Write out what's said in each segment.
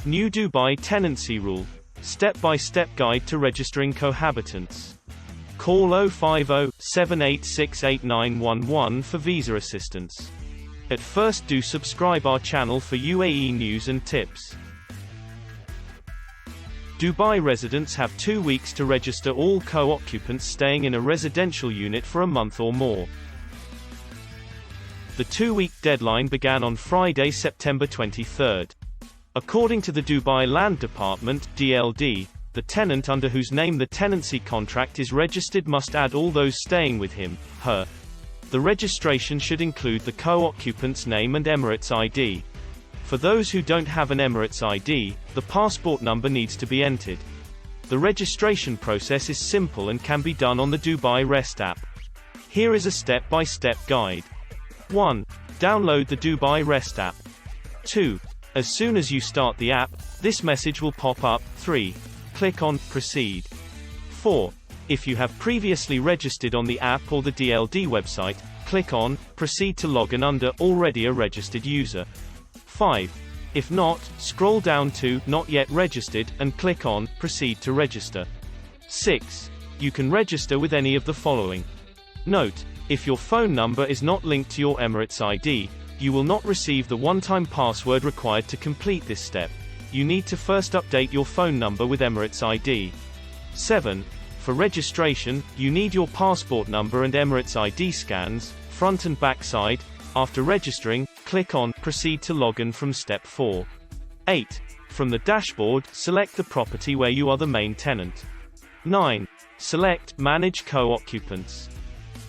New Dubai Tenancy Rule. Step-by-step guide to registering cohabitants. Call 050-786-8911 for visa assistance. At first, do subscribe our channel for UAE news and tips. Dubai residents have 2 weeks to register all co-occupants staying in a residential unit for a month or more. The 2-week deadline began on Friday, September 23. According to the Dubai Land Department (DLD), the tenant under whose name the tenancy contract is registered must add all those staying with him/her. The registration should include the co-occupant's name and Emirates ID. For those who don't have an Emirates ID, the passport number needs to be entered. The registration process is simple and can be done on the Dubai Rest app. Here is a step-by-step guide. 1. Download the Dubai Rest app. 2. As soon as you start the app, this message will pop up. 3. Click on Proceed. 4. If you have previously registered on the app or the DLD website, click on Proceed to login under Already a registered user. 5. If not, scroll down to Not yet registered and click on Proceed to register. 6. You can register with any of the following. Note: if your phone number is not linked to your Emirates ID, you will not receive the one-time password required to complete this step. You need to first update your phone number with Emirates ID. 7. For registration, you need your passport number and Emirates ID scans, front and back side. After registering, click on Proceed to login from step 4. 8. From the dashboard, select the property where you are the main tenant. 9. Select Manage Co-occupants.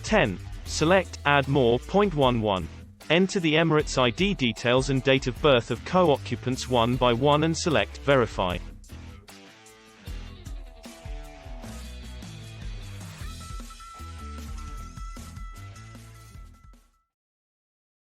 10. Select Add More. 11. Enter the Emirates ID details and date of birth of co-occupants one by one and select Verify.